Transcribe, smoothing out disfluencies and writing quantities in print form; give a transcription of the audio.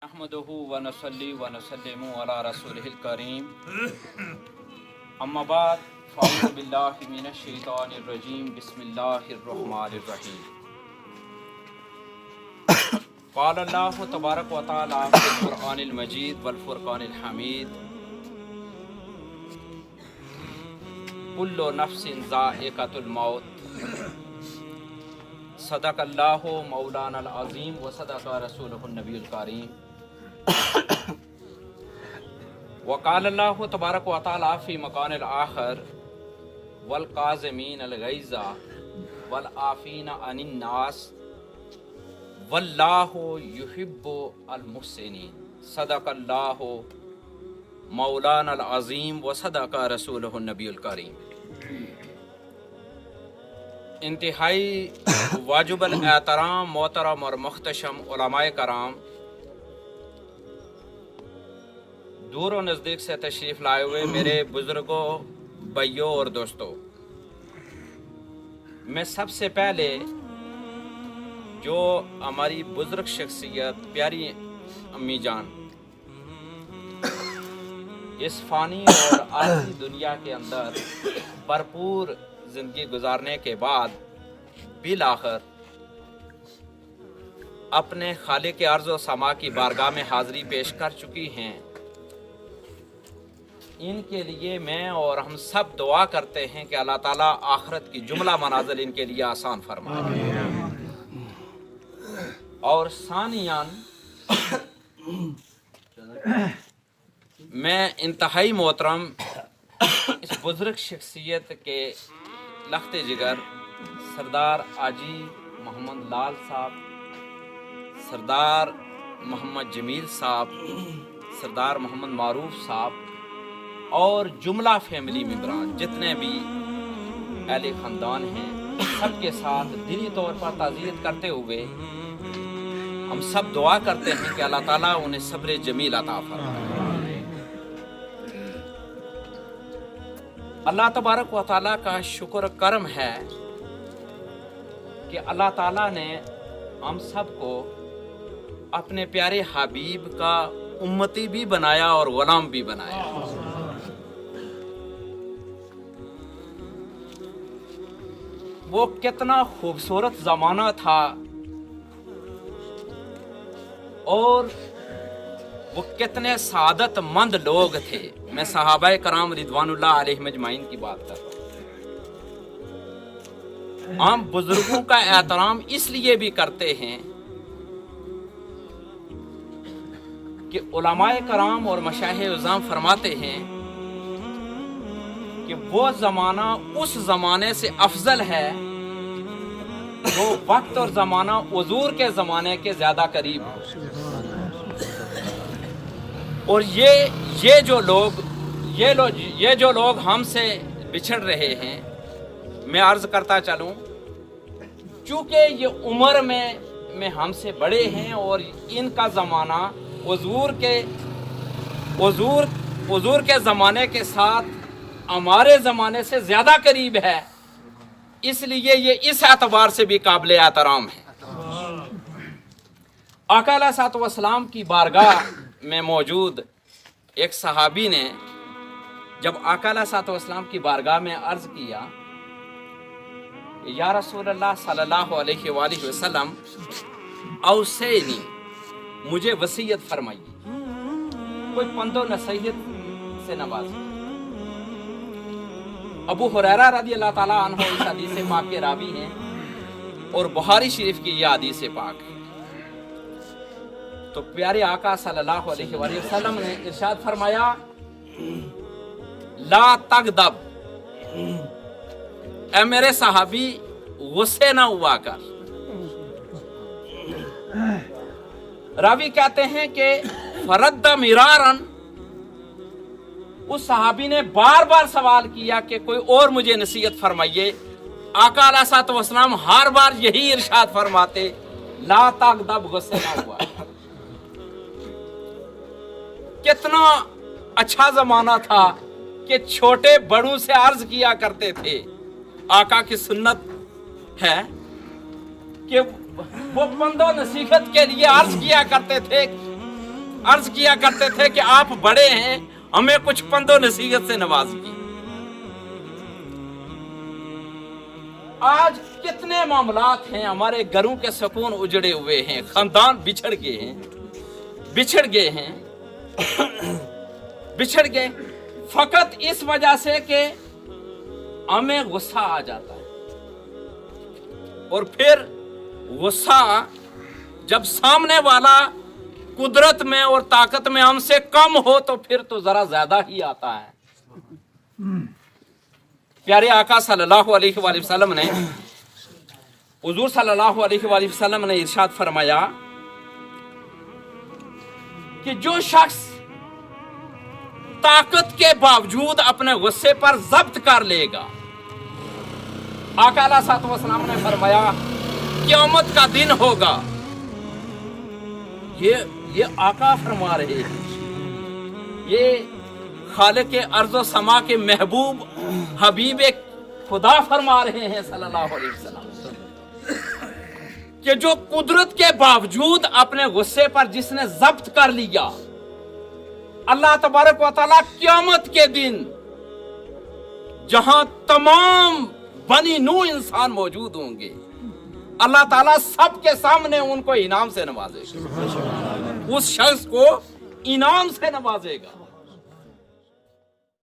नहमदुहु व नसल्ली व नसल्लिमु अला रसूलिहिल करीम अम्मा बाद फ़अऊज़ु बिल्लाहि मिनश शैतानिर रजीम बिस्मिल्लाहिर रहमानिर रहीम क़ाल अल्लाहु तबारक व तआला फ़िल क़ुरआनिल मजीद वल फ़ुरक़ानिल हमीद कुल्लु नफ्सिन ज़ाइक़तुल मौत सदक़ल्लाहु मौलानल अज़ीम व सदक़ रसूलुहुन नबियुल करीम वक़ाल अल्लाहु तबारक व तआला फ़ी मकानिल आख़िर वल काज़िमीनल ग़ैज़ा वल आफ़ीना अनिन नास वल्लाहु युहिब्बुल मुहसिनीन सदक़ल्लाहु मौलानल अज़ीम व सदक़ रसूलुहुन नबियुल करीम। इंतहाई वाजिबुल एहतराम मोहतरम और मुख्तशम उलमाए कराम, दूर और नज़दीक से तशरीफ़ लाए हुए मेरे बुज़ुर्गों, भाइयों और दोस्तों, मैं सबसे पहले जो हमारी बुज़ुर्ग शख्सियत प्यारी अम्मी जान इस फ़ानी और आर्ज़ी दुनिया के अंदर भरपूर ज़िंदगी गुजारने के बाद बिल आखिर अपने खालिक अर्ज़ व समा की बारगाह में हाज़िरी पेश कर चुकी हैं, इनके लिए मैं और हम सब दुआ करते हैं कि अल्लाह ताला आखिरत की जुमला मनाज़िल इनके लिए आसान फरमाए। और सानियान मैं इंतहाई मोहतरम इस बुज़ुर्ग शख्सियत के लख्ते जिगर सरदार आजी मोहम्मद लाल साहब, सरदार मोहम्मद जमील साहब, सरदार मोहम्मद मारूफ साहब और जुमला फैमिली मेंबरान जितने भी अहले ख़ानदान हैं, सबके साथ दिली तौर पर ताज़ियत करते हुए हम सब दुआ करते हैं कि अल्लाह ताला उन्हें सब्र जमील अता फरमाए। अल्लाह तबारक व तआला का शुक्र करम है कि अल्लाह ताला ने हम सबको अपने प्यारे हबीब का उम्मती भी बनाया और गुलाम भी बनाया। वो कितना खूबसूरत ज़माना था और वो कितने सादतमंद लोग थे। मैं सहाबाए कराम रिदवानुल्लाह अलैहिम अजमाइन की बात कर रहा हूँ। हम बुजुर्गों का एहतराम इसलिए भी करते हैं कि उलमाए कराम और मशाइख़ उज़्ज़ाम फरमाते हैं कि वो ज़माना उस ज़माने से अफजल है, वो वक्त और ज़माना हुज़ूर के ज़माने के ज़्यादा करीब हो। और ये जो लोग हमसे बिछड़ रहे हैं, मैं अर्ज़ करता चलूं, चूँकि ये उम्र में हमसे बड़े हैं और इनका ज़माना हुज़ूर के ज़माने के साथ हमारे ज़माने से ज़्यादा करीब है, इसलिए ये इस एतबार से भी काबिल एहतराम है। आका अलैहिस्सलातु वस्सलाम की बारगाह में मौजूद एक सहाबी ने जब आका अलैहिस्सलातु वस्सलाम की बारगाह में अर्ज़ किया, या रसूलल्लाह सल्लल्लाहु अलैहि वसल्लम औसैनी, मुझे वसीयत फरमाइए, कोई पंदो नसीहत से नवाज़िए। अबू हुरैरा रज़ी अल्लाह ताला अन्हु इस हदीस पाक के रावी हैं और बुखारी शरीफ की यह हदीस पाक है। तो प्यारे आका सल्लल्लाहु अलैहि वसल्लम ने इरशाद फरमाया, ला तगदब, ऐ मेरे सहाबी गुस्से ना हुआ कर। रावी कहते हैं कि फरद्द मिरारन, उस सहाबी ने बार बार सवाल किया कि कोई और मुझे नसीहत फरमाइए। आका अलैहिस्सलातु वस्सलाम हर बार यही इरशाद फरमाते, ला तगदब, गुस्से ना हुआ। कितना अच्छा जमाना था कि छोटे बड़ों से अर्ज किया करते थे। आका की सुन्नत है कि वो बंदो नसीहत के लिए अर्ज किया करते थे अर्ज किया करते थे कि आप बड़े हैं, हमें कुछ पंदो नसीहत से नवाजिए। आज कितने मामलात हैं, हमारे घरों के सुकून उजड़े हुए हैं, खानदान बिछड़ गए हैं, बिछड़ गए फकत इस वजह से कि हमें गुस्सा आ जाता है। और फिर गुस्सा जब सामने वाला कुदरत में और ताकत में हमसे कम हो तो फिर तो जरा ज्यादा ही आता है। प्यारे आका सल्लल्लाहु अलैहि वसल्लम ने, हुजूर सल्लल्लाहु अलैहि वसल्लम ने इरशाद फरमाया कि जो शख्स ताकत के बावजूद अपने गुस्से पर जब्त कर लेगा, आका अलैहि सल्लम ने फरमाया क़यामत का दिन होगा। ये आका फरमा रहे हैं, ये खालिक अर्ज़ो समा के महबूब हबीब खुदा फरमा रहे हैं सल्लल्लाहु अलैहि वसल्लम कि जो कुदरत के बावजूद अपने गुस्से पर जिसने जब्त कर लिया, अल्लाह तबारक व तआला क़यामत के दिन जहां तमाम बनी नू इंसान मौजूद होंगे, अल्लाह ताला सबके सामने उनको इनाम से नवाजेगा, उस शख्स को इनाम से नवाजेगा।